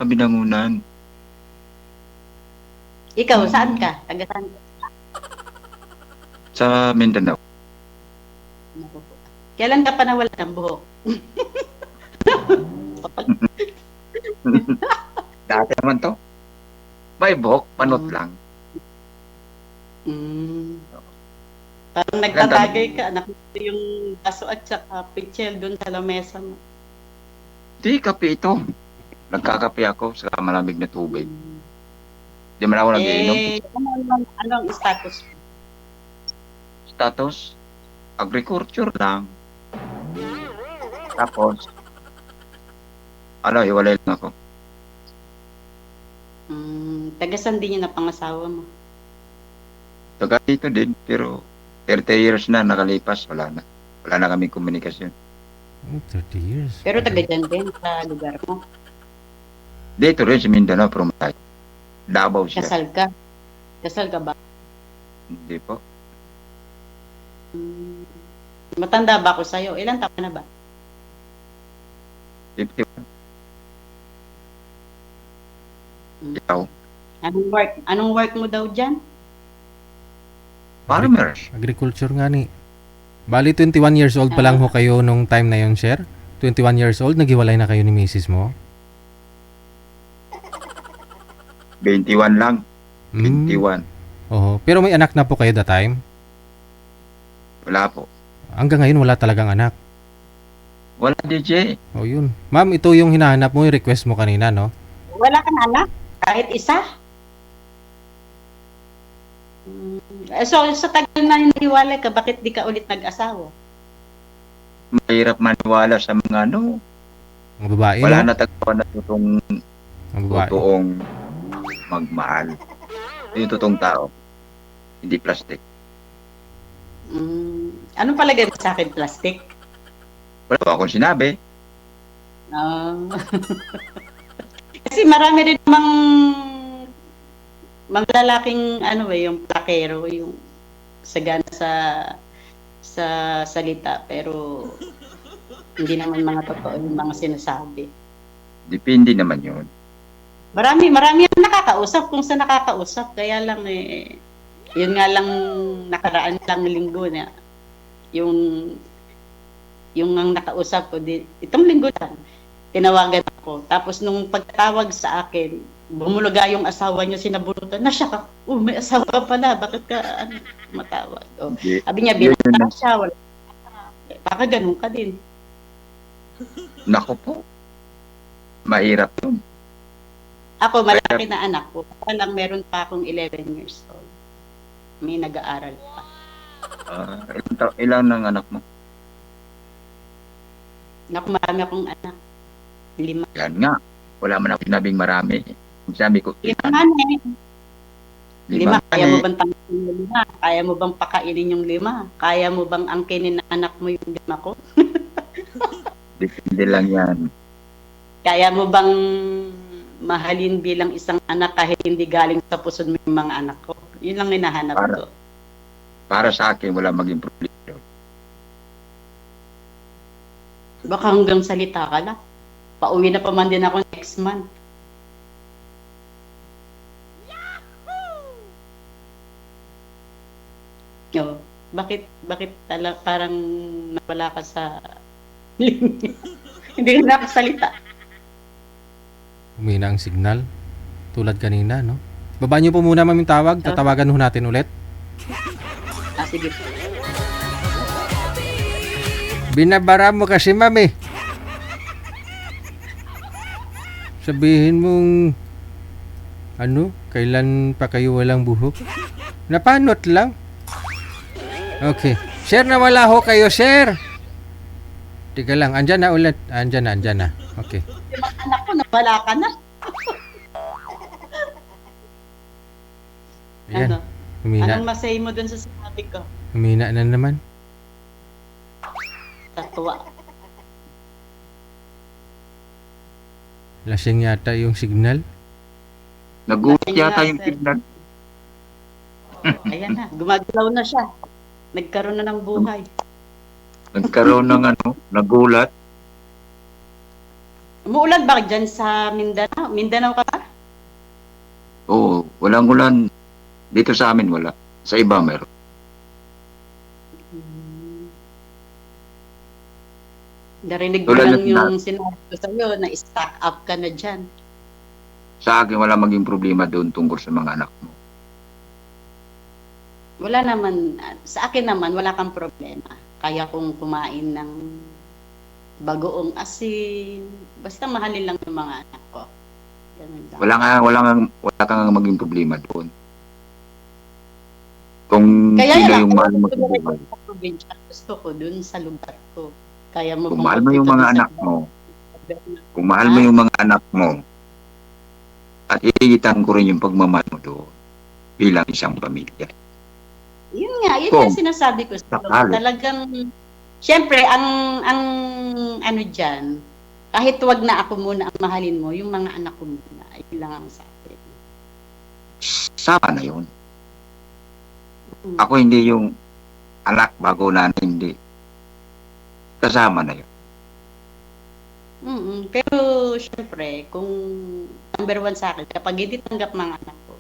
Sa Binangunan. Ikaw, saan ka? Taga saan ka? Sa Mindanao. Naku po. Kailan ka pa nawala ng buhok? Dati naman to. May buhok, panot lang. Parang nagtatagay ka. Nakita yung baso at saka pichel doon sa lamesa mo. Di, kape ito. Nagkakape ako sa malamig na tubig. Di man ako nagiinom. Anong status mo? Status, agriculture lang. Tapos, hiwalay lang ako. Taga saan din yung napangasawa mo? Taga dito din, pero 30 years na nakalipas, wala na. Wala na kaming komunikasyon. 30 years. Pero taga dyan din sa lugar mo? Dito rin sa Mindanao, pero malayo. Davao siya. Kasal ka? Kasal ka ba? Hindi po. Matanda ba ako sa'yo? Ilan taon ka na ba? 51. Ikaw? Anong work mo daw dyan? Farmer. Agriculture nga ni. Bali, 21 years old pa lang ho kayo nung time na yon, sir? 21 years old, naghiwalay na kayo ni misis mo? 21 lang. 21. Oo. Pero may anak na po kayo that time? Wala po. Hanggang ngayon, wala talagang anak. Wala, DJ. O yun. Ma'am, ito yung hinahanap mo, yung request mo kanina, no? Wala kang anak? Kahit isa? So, sa tagal na hiniwalay ka, bakit di ka ulit nag-asawa? Mahirap maniwala sa mga Mga babae, wala no? na tagpo na Mga babae. totoong magmahal. Yung totoong tao. Hindi plastic. Anong palagay mo sa akin, plastic? Wala pa akong sinabi. Kasi marami rin namang mga lalaking yung plakero, yung sagana sa salita, pero hindi naman mga totoo yung mga sinasabi. Depende naman yun. Marami ang nakakausap kung sa nakakausap, kaya lang yun nga lang nakaraan lang linggo na yung ang nakausap ko itong linggo lang tinawagan ako, tapos nung pagtawag sa akin bumulaga yung asawa niya, sinabunutan na siya. May asawa pala, bakit ka matawag? Sabi niya, binata siya, wala. Baka ganun ka din. Nako po. Mahirap yun. Ako, malaki na anak ko. Lang meron pa akong 11 years old. May nag-aaral pa. Ilan ng anak mo? Naku, marami akong anak. 5. Yan nga. Wala man ako sinabing marami. Sabi ko, 5 nga na eh. 5. Kaya mo eh. bang tanggalin yung 5? Kaya mo bang pakainin yung 5? Kaya mo bang angkinin ng anak mo yung 5 ko? Depende lang yan. Kaya mo bang mahalin bilang isang anak kahit hindi galing sa puso mo yung mga anak ko? Yun lang hinahanap ko. Para sa akin, wala maging problema. Baka hanggang salita ka lang. Pauwi na pa man din ako next month. Yo, bakit parang nawala ka sa hindi ka nakasalita. Humina ang signal. Tulad kanina, no? Baba niyo po muna, ma'am, yung tawag. Tatawagan ho natin ulit. Sige. Binabara mo kasi, ma'am, eh. Sabihin mong kailan pa kayo walang buhok? Napanot lang. Okay. Share na wala ho kayo, share. Tiga lang, andyan na ulit. Andyan na. Okay. Anak ko, nawala ka na. Ayan. Humina. Anong masay mo dun sa sinabi ko? Humina na naman. Tatwa. Lasing yata yung signal. Nag-uot yata yung signal. Ayan na, gumagalaw na siya. Nagkaroon na ng buhay. Nagkaroon ng nagulat. Umuulan ba dyan sa Mindanao? Mindanao ka ba? Oo, walang ulan. Dito sa amin wala. Sa iba meron. Narinig ko Tulad lang ng yung sinabi ko sa'yo na stock up ka na dyan. sa akin wala maging problema doon tungkol sa mga anak mo. Wala naman, sa akin naman, wala kang problema. Kaya kong kumain ng bagoong asin. Basta mahalin lang yung mga anak ko. Ganun lang. Wala kang maging problema doon. Kung Kaya sino lang, yung mahal kaya mo ko sa tuloy buhay. sa probinsya. Gusto ko dun sa lugar ko. Kaya mo Kung mahal mo yung pumunta mga dun sa anak lugar mo, ko. kung mahal mo yung mga anak mo, at iigitan ko rin yung pagmamahal mo doon bilang isang pamilya. Yun nga Kung sinasabi ko sa sakali. talagang, syempre, ang ano dyan, kahit wag na ako muna ang mahalin mo, yung mga anak ko muna, ayun lang ang sa akin. Sama na yun. Mm. Ako hindi yung anak bago na hindi. Kasama na yun. Pero, syempre, kung number one sa akin, kapag hindi tanggap mga anak ko,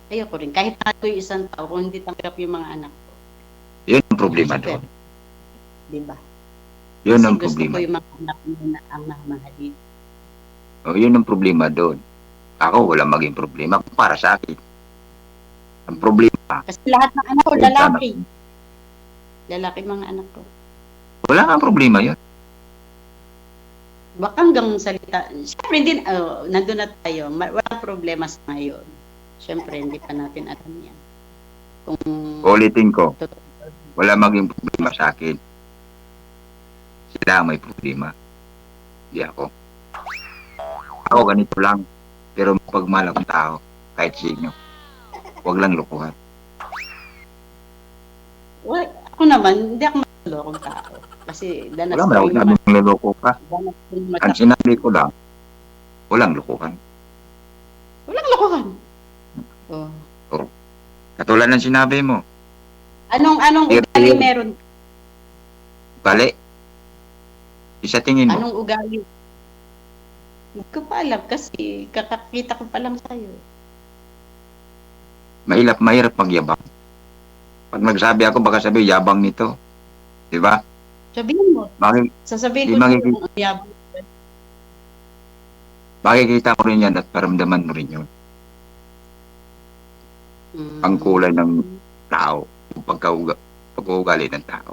ayoko rin. Kahit ako yung isang tao, kung hindi tanggap yung mga anak ko, Yun ang problema doon. di ba? Yun ang Gusto problema. ko yung mga anak mo na ang mamahalin. O, yun ang problema doon. Ako wala maging problema para sa akin. Ang problema, Kasi lahat ng anak ko, yung lalaki. anak mo. Lalaki mga anak ko. Wala nga problema yun. Baka hanggang salita. Siyempre, hindi, nandun na tayo. Walang problema sa ngayon. Siyempre, hindi pa natin alam yan. Kung Ulitin ko, wala maging problema sa akin. Sila ang may problema. Hindi ako. Ako ganito lang. Pero pagmahal akong tao, kahit sino, huwag lang lukuhan. well, ako naman, hindi ako malolokong tao. Kasi danas Wala ko man ako yung sinabing niloloko ka. danas ko yung Ang sinabi ko lang, walang lukuhan. Walang lokohan. Oh. Katulad ng sinabi mo, Anong ugali meron? bali. Isa tingin mo, Anong ugali? Hindi ko pa alam kasi kakakita ko pa lang sa'yo. mahirap magyabang. Pag nagsabi ako, baka sabi, yabang nito. Di ba? Sabihin mo. Maki- Sasabihin Di ko makikita. yung yabang. Makikita mo rin yan at paramdaman mo rin yun. Ang kulay ng tao, yung pag-uugali ng tao.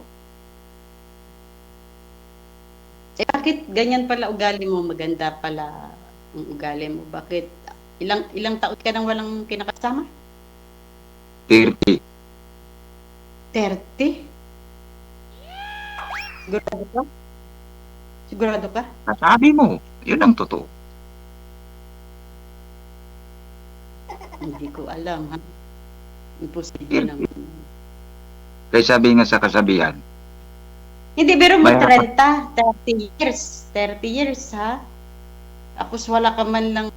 Eh, bakit ganyan pala ugali mo? Maganda pala ang ugali mo. Bakit? Ilang taon ka nang walang kinakasama? 30. 30? Sigurado ka? Sigurado ka? Sabi mo, yun ang totoo. Hindi ko alam, ha? Imposible naman. Kaya sabi nga sa kasabihan, Hindi, pero mo May- 30 years. 30 years, ha? Tapos wala ka man lang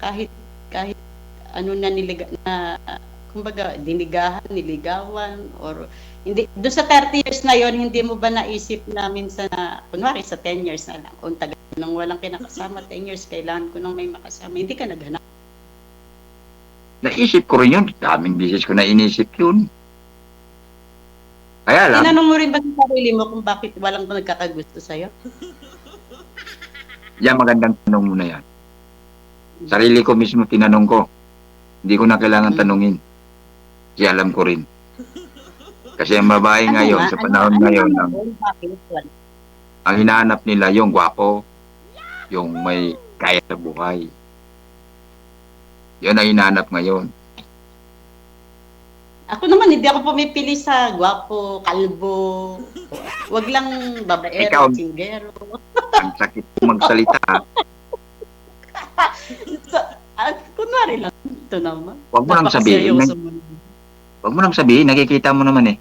kahit ano na kumbaga, dinigahan, niligawan, or hindi, doon sa 30 years na yon hindi mo ba naisip na minsan na, kunwari sa 10 years na lang, kung tagal nang walang kinakasama, 10 years, kailangan ko nang may makasama, hindi ka naghanap. naisip ko rin yun. Daming bisis ko na inisip yun. Kaya lang, Tinanong mo rin ba sa sarili mo kung bakit walang nagkakagusto sa'yo? yan magandang tanong mo na yan. Sarili ko mismo tinanong ko. Hindi ko na kailangan tanungin. Kasi alam ko rin. Kasi ang babae ngayon, sa panahon ngayon, ang hinahanap nila yung gwapo, yung may kaya sa buhay. Yun ang hinahanap ngayon. Ako naman, hindi ako pumipili sa gwapo, kalbo, wag lang babaero, Ikaw. singgero. Ang sakit mo magsalita. So, kunwari lang, ito naman. Huwag mo nang sabihin. Napakaseryoso mo. Huwag mo nang sabihin, nakikita mo naman eh.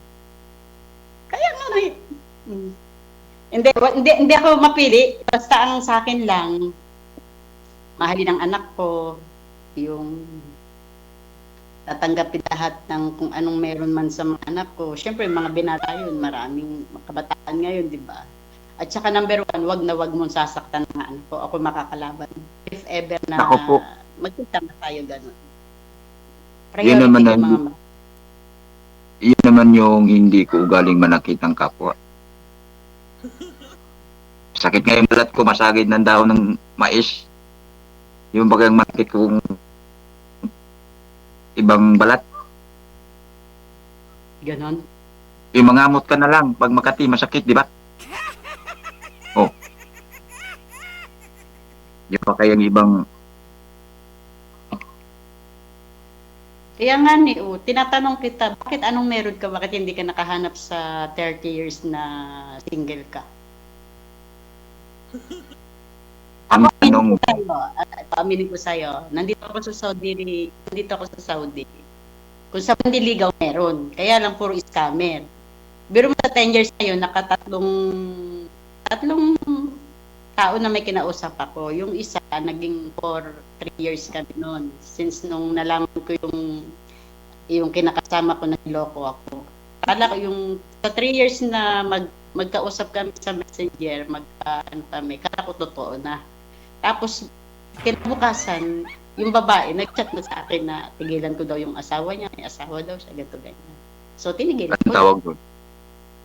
Kaya nga na hindi ako mapili. Basta ang sa akin lang, mahalin ang anak ko, yung tatanggapin lahat ng kung anong meron man sa mga anak ko. Siyempre, mga binata yun, maraming kabataan ngayon, di ba? At saka number one, wag na wag mong sasaktan ng anak ko. Ako makakalaban. If ever na Ako po. magkita na tayo ganun. Yun naman Priority ang- yung mga Iyon naman yung hindi ko ugaling manakit ng kapwa. Sakit nga yung balat ko, masagid ng dahon ng mais. Yung bagang manakit kong ibang balat. ganon. Yung mangamot ka na lang, pag Makati, masakit, di ba? Oh. Di pa kayang ibang, Kaya nga ni, tinatanong kita, bakit anong meron ka? Bakit hindi ka nakahanap sa 30 years na single ka? ang Ako, tanong, paaminin ko sa'yo, nandito ako sa Saudi. Kung sa manliligaw meron, kaya lang puro scammer. Pero sa 10 years na yun, tatlong tao na may kinausap ako. Yung isa, naging for 3 years kami noon. Since nung nalaman ko yung kinakasama ko, nagloko ako. Kala ko yung sa 3 years na magkausap kami sa messenger, kala ko totoo na. Tapos, kinabukasan, yung babae, nag-chat na sa akin na tigilan ko daw yung asawa niya, may asawa daw siya, ganito ganyan. So, tinigilan anong ko. tawag doon?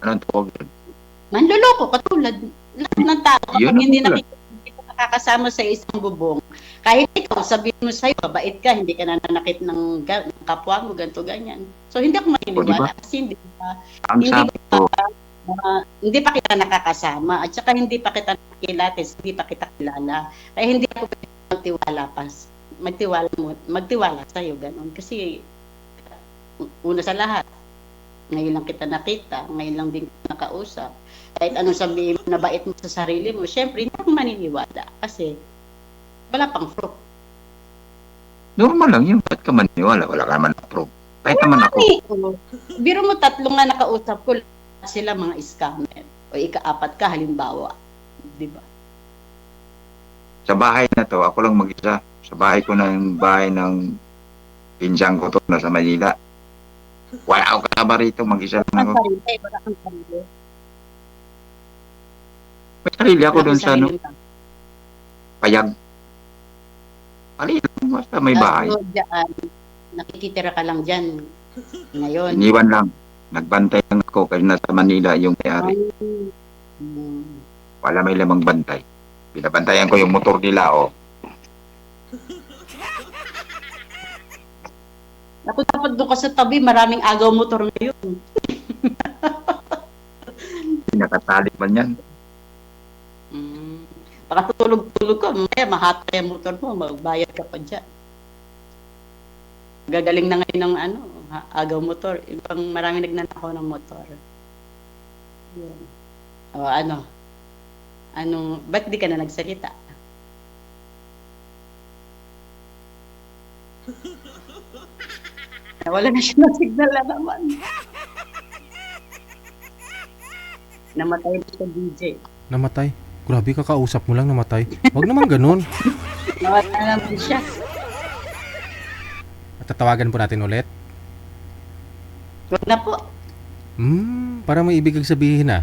Anong tawag doon? Manloloko, katulad. Lahat ng tao, kapag Yun ang hindi tulad. hindi ka nakakasama sa isang bubong, kahit ikaw, sabihin mo sa'yo, mabait ka, hindi ka nananakit ng kapwa mo, ganito, ganyan. So, hindi ako maniniwala. Kasi hindi Ang Hindi sabi ko, hindi pa kita nakakasama at saka hindi pa kita nakikilates, hindi pa kita kilala. Kaya hindi ako magtiwala sa iyo ganun kasi una sa lahat ngayon lang kita nakita, ngayon lang din kita nakausap. Kahit anong sabihin mo na bait mo sa sarili mo, syempre hindi ako maniniwala kasi wala pang proof. normal lang yun. Ba't ka maniwala? Wala ka naman approve. Kahit naman ako. Biro mo tatlong nga nakausap ko, sila mga scammer. O ika-apat ka halimbawa, 'di ba? Sa bahay na to, ako lang mag-isa. Sa bahay ng pinsan ko to, nasa Manila. Wala ako kasama rito, mag-isa lang ako. Wala kang sarili. May sarili ako Wala doon kang sa sarili lang. Payag. Palilang, basta may bahay. So, diyan, nakikitira ka lang dyan. Ngayon. Iniwan lang. Nagbantay lang ako kasi nasa Manila yung may-ari. Wala may lamang bantay. Binabantayan ko yung motor nila, oh. Ako dapat doon ka sa tabi, maraming agaw motor ngayon. Nakatali man yan. Baka tutulog-tulog ka, maya mahatay ang motor mo, magbayad ka pa dyan. Gagaling na ngayon ng agaw motor. Ibang maraming nagnanakaw ng motor. Yun. O ba't di ka na nagsalita? Wala na siya ng signal na naman. Namatay na siya, DJ. Namatay. Grabe, kakausap mo lang namatay. Wag naman ganun. Namatay na naman siya. At tatawagan po natin ulit. Huwag na po. Parang may ibig kang sabihin ah.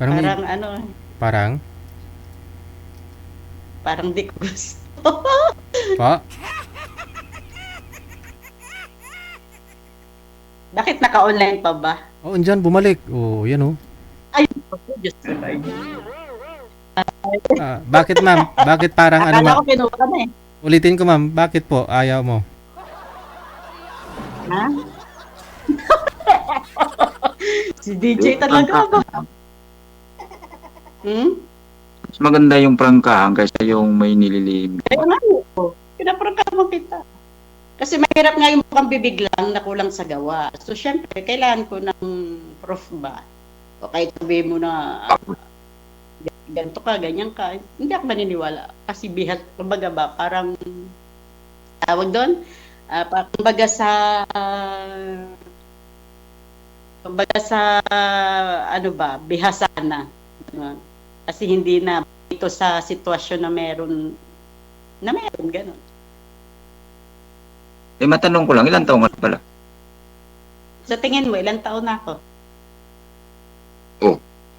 Parang Parang? parang di ko gusto. Pa? Bakit naka-online pa ba? Oh, andyan, bumalik. Oh, yan oh. Ay, Diyos ko Lord. Bakit ma'am? Bakit parang ano Akala ma'am? ko kinuha ka na eh. Ulitin ko ma'am, bakit po? Ayaw mo. Ha? Si DJ talaga ba? Mas maganda yung prangkahan kaysa yung may nililihim. Kaya nga po, pinaprangkama kita. Kasi mahirap nga yung mukhang bibig lang na kulang sa gawa. So, syempre, kailangan ko ng proof ba? O kahit sabihin mo na ganito ka, ganyan ka, hindi ako maniniwala. Kasi bihat, kumbaga ba, parang, tawag doon, kumbaga sa, bihasana. Kasi hindi na ito sa sitwasyon na meron, gano'n. Matanong ko lang, ilang taong ka pala? Sa tingin mo, ilang taon na ako?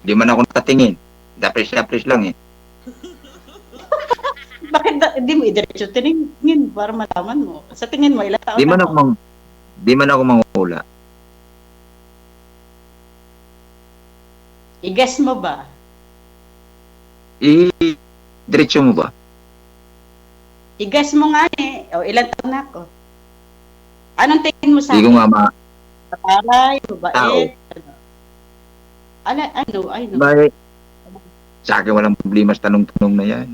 Di man ako nakatingin. Dapres-dapres lang eh. Bakit di mo idiretso tingin para malaman mo? Sa tingin mo, ilang taon Di man na ako, ako? di man ako manguhula. I-guess mo ba? Diretso mo ba? I-guess mo nga eh. O, ilang taon na ako? Anong tingin mo sa Di ko akin? nga ma... Pataray, Tao. babae. Ano? Bakit? Sa akin walang problema sa tanong-tanong na yan.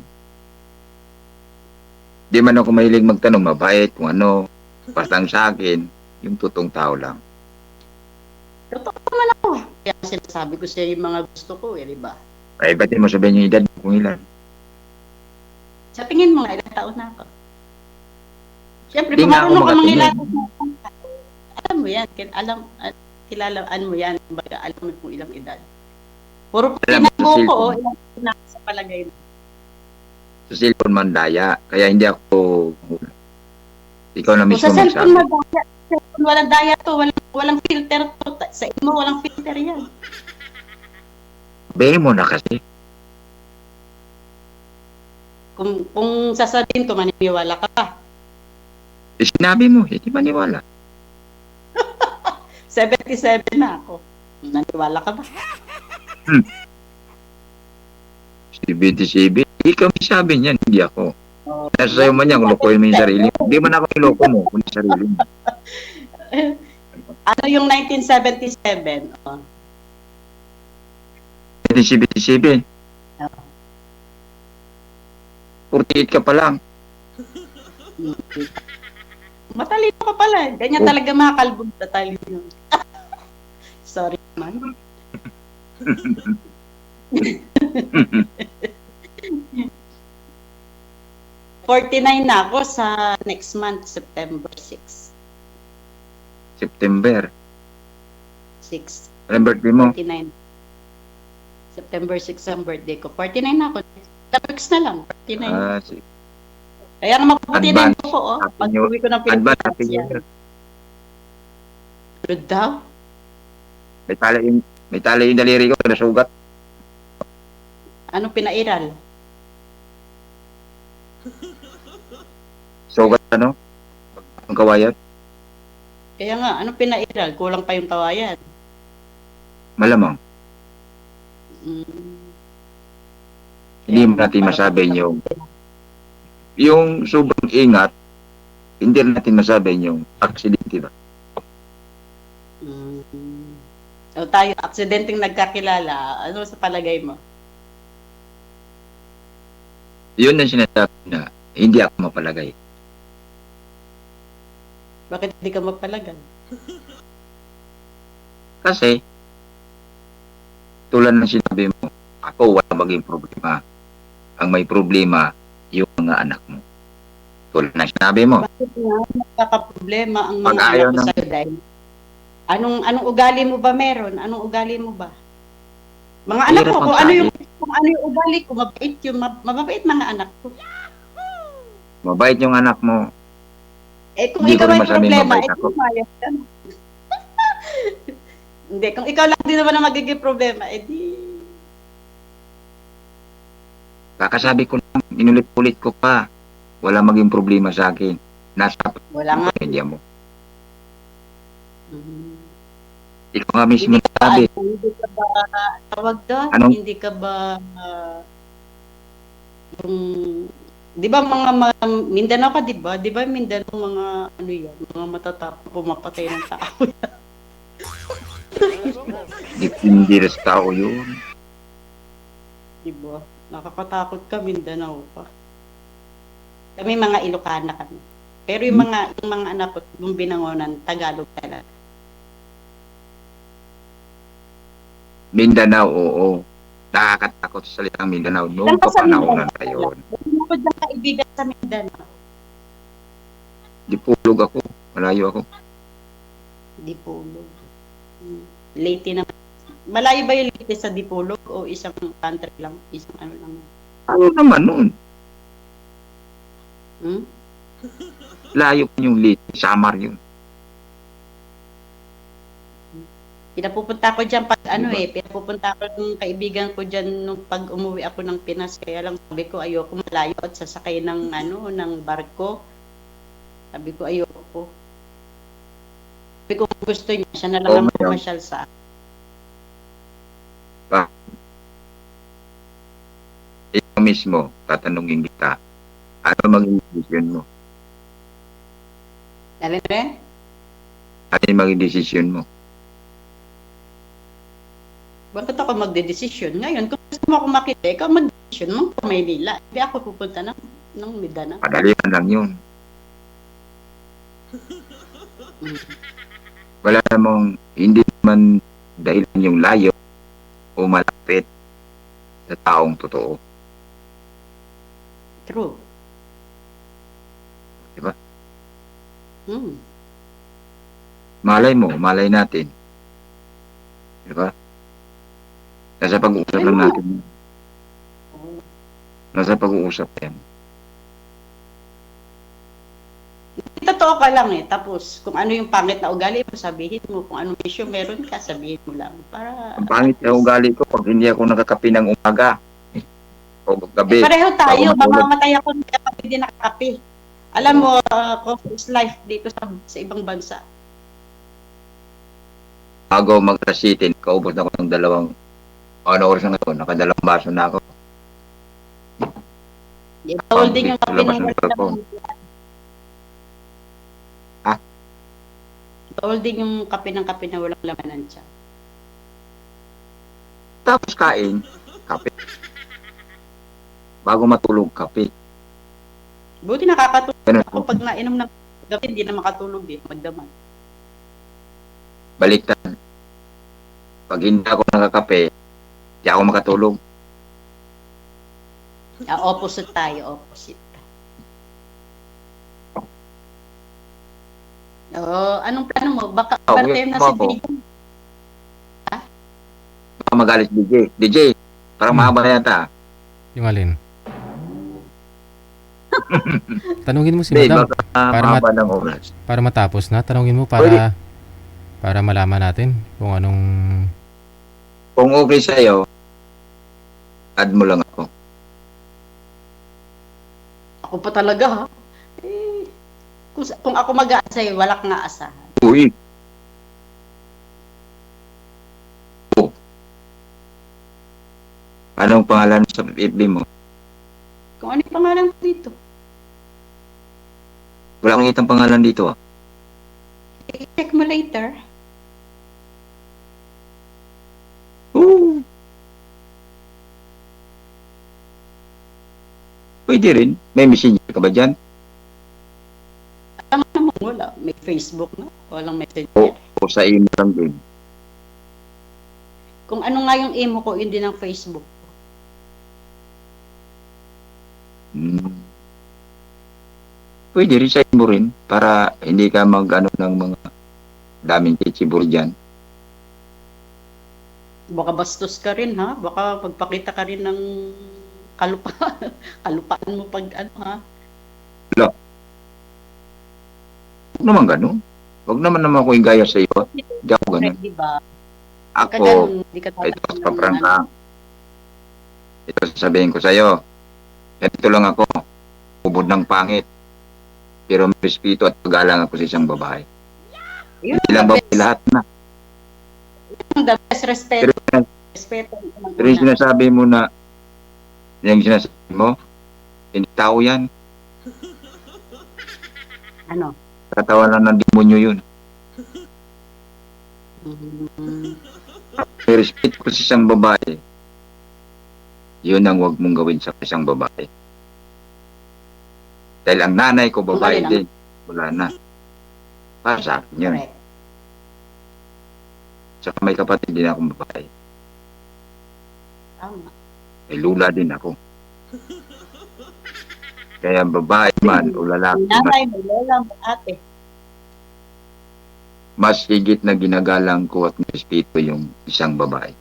Di man ako mahilig magtanong, mabait, kung ano. Basta ang sa akin, yung totoong tao lang. Totoo naman ako. Kaya sinasabi ko siya yung mga gusto ko eh, di ba? Ay, ba't di mo sabihin yung edad mo kung ilan? Sa tingin mo nga, ilang taon na ako? Siyempre, Di kung nga ako marunong ka makatingin. mangilan, alam mo yan, kilalaan mo yan, baga, alam mo kung ilang edad. Puro Alam mo, pinago sa ko, cellphone. ilang taon na ako sa palagay mo. Sa cellphone man daya, kaya hindi ako... Ikaw na Kung mismo sa cellphone magsabi. mo, daya, cellphone, walang daya to, walang filter to. Sa imo, walang filter yan. Bayahin mo na kasi. Kung sasabihin ko, maniniwala ka pa. Sinabi mo, hindi maniwala. 77 na ako. Naniwala ka ba? 77. Ikaw may sabi niyan, hindi ako. Oh, Nasa sa'yo man yan, kung lokohin mo yung sarili mo. Hindi man ako niloko mo, kung yung sarili mo. Ano yung 1977? Oh. 77. Oo. 48 ka pa lang. Matalino ka pala. Ganyan Oh. talaga mga kalbog na talino. Sorry man. $49 na ako sa next month, September 6. September. 6. Anong birthday mo? 49. September 6 ang birthday ko. 49 na ako. 2 weeks na lang. 49. Kaya nga mabuti na Advance. ko, oh. Happy Pag New- uwi ko ng Advance Pilipinas Happy New yan. Year. Good daw? May tali yung daliri ko, nasugat. Anong pinairal? Sugat ano? Ang kawayan. Kaya nga, anong pinairal? Kulang pa yung kawayan. Malamang. Mm. Hindi Kaya mo nga, natin para masabi pag- yung sobrang ingat, hindi natin masabi yung aksidente ba? Mm. O tayo, aksidenteng nagkakilala, ano sa palagay mo? Yun ang sinasabi na hindi ako mapalagay. Bakit hindi ka magpalagan? Kasi, tulad ng sinabi mo, ako wala maging problema. Ang may problema, yung mga anak mo. Tulad ng sinabi mo, Bakit nga nagkakaproblema ang mga Pag ayaw anak ko ng- sa'yo dahil anong ugali mo ba meron? Anong ugali mo ba? Mga anak Hirap ko, ang kung ano tayo. yung ugali ko, mabait yung mababait mga anak ko. mabait yung anak mo. Eh kung Hindi ko ikaw rin ay masabing problema, mabait eh ako. kumayas ka na. Hindi, kung ikaw lang din naman ang magiging problema, eh di... Kakasabi ko lang, inulit-ulit ko pa. Wala maging problema sa akin. Nasa Wala nga. pamilya mo. Mhm. Ikaw nga mismo Hindi ka ba, sabi. hindi ka ba, tawag doon? Anong- Hindi ka ba, yung, di ba mga Mindanao ka, di ba? Di ba Mindanao mga, ano yan, mga matatapang pumapatay ng tao. Hindi rin sa tao yun. Di ba? Nakakatakot ka, Mindanao pa. Kami mga Ilocana kami. Pero yung mga anak ko, yung binangonan, Tagalog talaga. Mindanao, oo. Nakakatakot sa salitang Mindanao. Noon Saan ka pa sa panahon Mindanao? na yun. Hindi ko dyan kaibigan sa Mindanao. Dipulog ako. Malayo ako. Dipolog. Leyte na. Malayo ba yung Leyte sa Dipolog o isang country lang? Isang ano lang? Ano naman noon? Hmm? Layo pa yung lit. Samar yun. Pinapupunta ko dyan pag pinapupunta ko ng kaibigan ko dyan nung pag umuwi ako ng Pinas. Kaya lang sabi ko ayoko malayo at sasakay ng ng barko. Sabi ko ayoko. Sabi ko kung gusto niya, siya na lang ang ngayon. pumasyal sa akin. Ikaw mismo, tatanungin kita, ano maging desisyon mo? Alin rin? Ano yung maging desisyon mo? Bakit ako magdedesisyon? Ngayon, kung gusto mo ako makita, ikaw magdedesisyon mo sa Maynila. Hindi ako pupunta ng Mindanao. Padalian lang yun. Wala namang, hindi naman dahilan yung layo o malapit sa taong totoo. True. Diba? Malay natin. Diba? Nasa pag-uusap lang natin. Nasa pag-uusap yan. Totoo ka lang Tapos, kung ano yung pangit na ugali mo, sabihin mo. Kung anong issue meron ka, sabihin mo lang. Para, Ang pangit na ugali ko pag hindi ako nakakape ng umaga. O gabi. pareho tayo. Bago matulog. Mamamatay ako kapag hindi nakakape. Alam mo, coffee is life dito sa ibang bansa. Bago mag-rasitin, kaubos na ako ng oras na ako, nakadalawang baso na ako. Bawal din yung kape Labas ng ng wala cellphone. laman. Ha? Bawal din yung kape na walang laman ng tiyan. Tapos kain, kape. Bago matulog, kape. Buti nakakatulog Ganun ako pag nainom ng gabi, hindi na makatulog magdamag. Baliktad. Pag hindi ako nakakape, hindi ako makatulog. Opposite tayo, opposite. Anong plano mo? Baka birthday na si ako. Bigo. Baka magalit DJ. DJ, parang mahaba na yata. Yung alin? Tanungin mo si Hindi, madam baka para mahaba ng oras. para matapos na. Tanungin mo Pwede. para malaman natin kung anong Kung okay sa'yo, add mo lang ako. Ako pa talaga ha. Kung ako mag-aasa sa'yo, wala kang aasahan. Uy! Anong pangalan sa FB mo? Kung ano yung pangalan ko dito. Wala akong itang pangalan dito. Check mo later. Oo. Pwede rin. May messenger ka ba dyan? Alam mo naman wala. May Facebook na. Walang messenger. O sa email lang din. Kung ano nga yung emo ko, yun din ang Facebook. Pwede rin sa mo rin para hindi ka mag-ano ng mga daming chichibur dyan. Baka bastos ka rin ha. Baka pagpakita ka rin ng kalupaan. Kalupaan mo pag ha. Huwag naman ganun. Huwag naman ako yung gaya sa iyo. Hindi ako ganun. Di ba? Ako, Di ka ito tatanong sa ng prangka. Ito sasabihin ko sa iyo. Ito lang ako. Ubod ng pangit. Pero may respeto at paggalang ako sa isang babae. Yun, Hindi lang babae lahat na. the best respeto. Respeto. Pero yung sinasabi mo na yung sinasabi mo, hindi tao yan. Ano? Katawanan ng demonyo yun. May respeto ko sa isang babae. Yun ang huwag mong gawin sa isang babae. Dahil ang nanay ko babae Wala din. Wala na. Para sa akin yun. Correct. Saka may kapatid din akong babae. Tama. May lula din ako. Kaya babae man o lalaki man, Nanay mo, lola mo, ate. mas higit na ginagalang ko at respeto yung isang babae.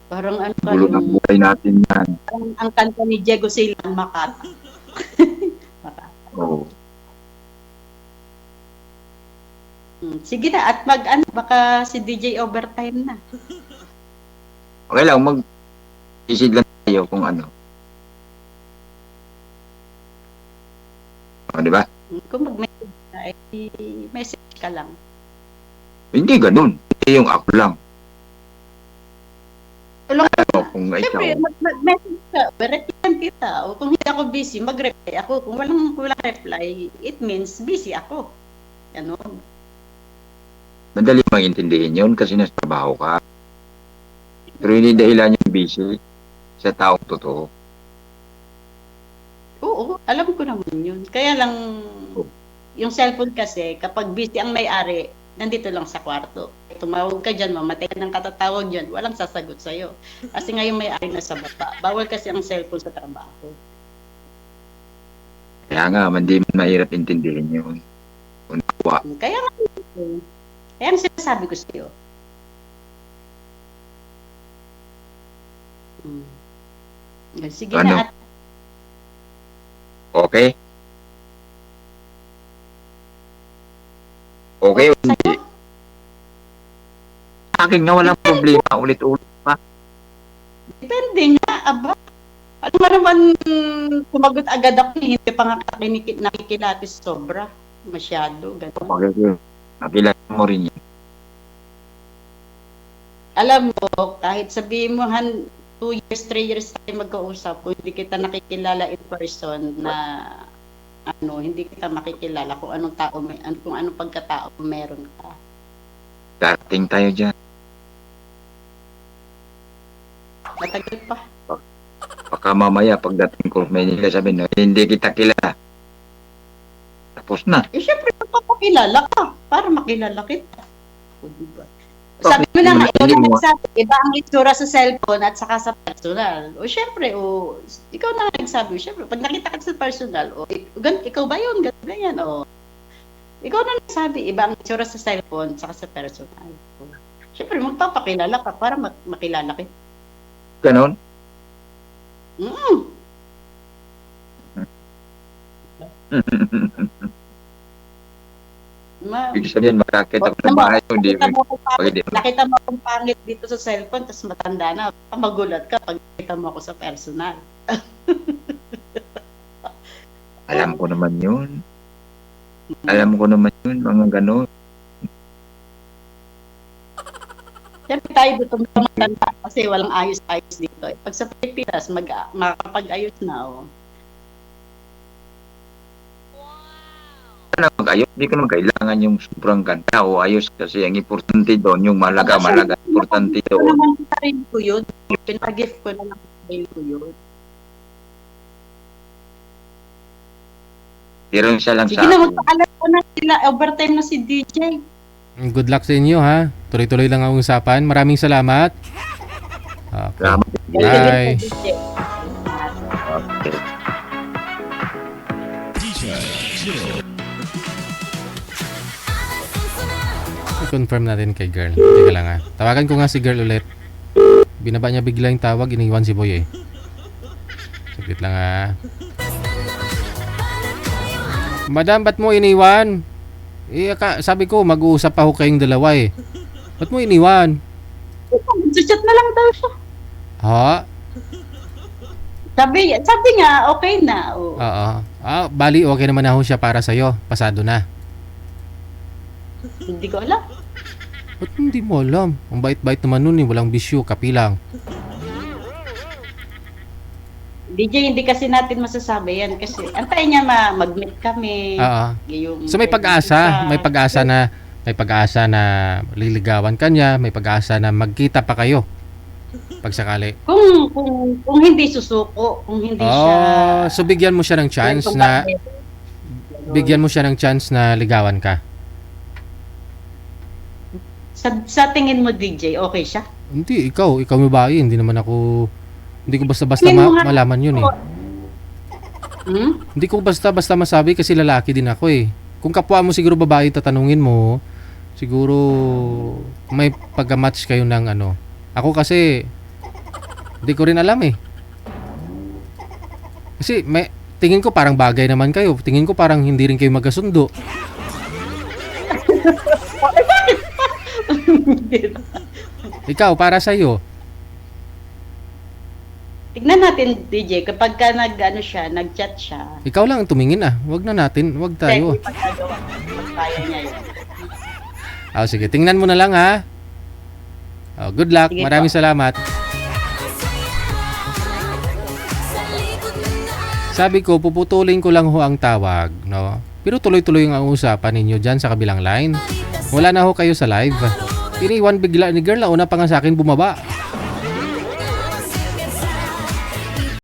Parang ano ka Gulo ng buhay natin yan. parang ang kanta ni Diego Silang Makata. Makata. Oo. Sige na, at ano, baka si DJ overtime na. Okay lang, mag-isid lang tayo kung ano. O, di ba? Kung mag-message ka, message ka lang. Hindi ganun. Hindi yung ako lang. Tulong ka Ano, na. kung Siyempre, ikaw, mag-message ka, reply kita. O kung hindi ako busy, mag-reply ako. Kung walang reply, it means busy ako. Ano? madali maintindihin yun kasi nasa trabaho ka. Pero hindi dahilan yung busy sa taong totoo. Oo, alam ko naman yun. Kaya lang, yung cellphone kasi, kapag busy ang may-ari, nandito lang sa kwarto. Tumawag ka dyan, mamatay ka ng katatawag dyan, walang sasagot sa'yo. Kasi nga yung may-ari nasa baba. Bawal kasi ang cellphone sa trabaho. Kaya nga, hindi man mahirap intindihin yun. Kung nakuha. Kaya nga, kaya ang sinasabi ko sa'yo. Sige Ano? na at Okay? Okay o hindi? sa'yo. Sa akin nga walang problema. Ulit-ulit pa. Depende nga, aba. Ano nga naman, sumagot agad ako, hindi pa nga nakikilatis sobra. Masyado, gano'n. Nakilala mo rin yun. Alam mo, kahit sabihin mo, 2 years, 3 years tayo magkausap, kung hindi kita nakikilala in person na, hindi kita makikilala kung anong tao, kung anong pagkatao meron ka. Dating tayo dyan. Matagal pa. Baka mamaya pagdating ko, may nila sabihin na hindi kita kilala. Tapos na. Eh, syempre, magpapakilala ka para makilala kita. O, diba? Sabi mo na nga, ikaw na nagsabi, iba ang itsura sa cellphone at saka sa personal. O syempre, ikaw na nagsabi, syempre, pag nakita ka sa personal, ikaw ba yun? Ganyan, ikaw na nagsabi, iba ang itsura sa cellphone at saka sa personal. Syempre, magpapakilala ka para makilala kita. Ganon? Ibig sabihin, makakita ko ng bahay ko, hindi Nakita mo akong pangit dito sa cellphone, tapos matanda na. Magulat ka pag nakita mo ako sa personal. Alam ko naman yun. Alam ko naman yun, mga ganon. Siyempre tayo dito matanda kasi walang ayos-ayos dito. Pag sa Pilipinas, makakapag-ayos na. Mag-ayos, hindi ko naman kailangan yung sobrang ganda o ayos kasi ang importante doon, yung malaga, importante Ito doon. naman sa sarili ko yun. Pinag-gift ko na ng sarili ko yun. Pero isa lang Sige sa na, akin. magpaalam ko na sila. Overtime na si DJ. Good luck sa inyo ha. Tuloy-tuloy lang ang usapan. Maraming salamat. Okay. Salamat. Bye. DJ. Okay. I-confirm natin kay girl. Teka lang ha. Tawagan ko nga si girl ulit. Binaba niya bigla yung tawag. Iniwan si boy eh. Saglit lang ha. Madam, ba't mo iniwan? Sabi ko, mag-uusap pa ho kayong dalawa eh. Ba't mo iniwan? Chat na lang daw siya. Ha? Sabi nga, okay na. Oo. Bali, okay naman na ho siya para sa'yo. Pasado na. Hindi ko alam. Ba't hindi mo alam? Ang bait-bait naman nun eh. Walang bisyo, kapilang. DJ, hindi kasi natin masasabi yan kasi antayin niya mag-meet kami. Oo. Yung, So may pag-asa. May pag-asa na liligawan ka niya. May pag-asa na magkita pa kayo. Pag sakali. Kung hindi susuko, kung hindi siya... So bigyan mo siya ng chance na... Bigyan mo siya ng chance na ligawan ka. Sa tingin mo, DJ, okay siya? Hindi, ikaw may babae. Hindi naman ako... Hindi ko basta-basta malaman yun eh. Hindi ko basta-basta masabi kasi lalaki din ako eh. Kung kapwa mo siguro babae tatanungin mo, siguro may pagka-match kayo ng ano. Ako kasi, hindi ko rin alam eh. Kasi tingin ko parang bagay naman kayo. Tingin ko parang hindi rin kayo magkasundo. Ikaw, para sa'yo. Tignan natin, DJ, kapag ka nag-chat siya, Ikaw lang ang tumingin ah. Wag na natin. Wag tayo. hindi magagawa. Magkaya niya yun. Sige, tingnan mo na lang ha. Good luck. Sige Maraming po. salamat. Sabi ko, puputulin ko lang ho ang tawag, no? Pero tuloy-tuloy ang usapan ninyo dyan sa kabilang line. Wala na ho kayo sa live. Iniwan bigla ni girl, una pa nga sa akin bumaba.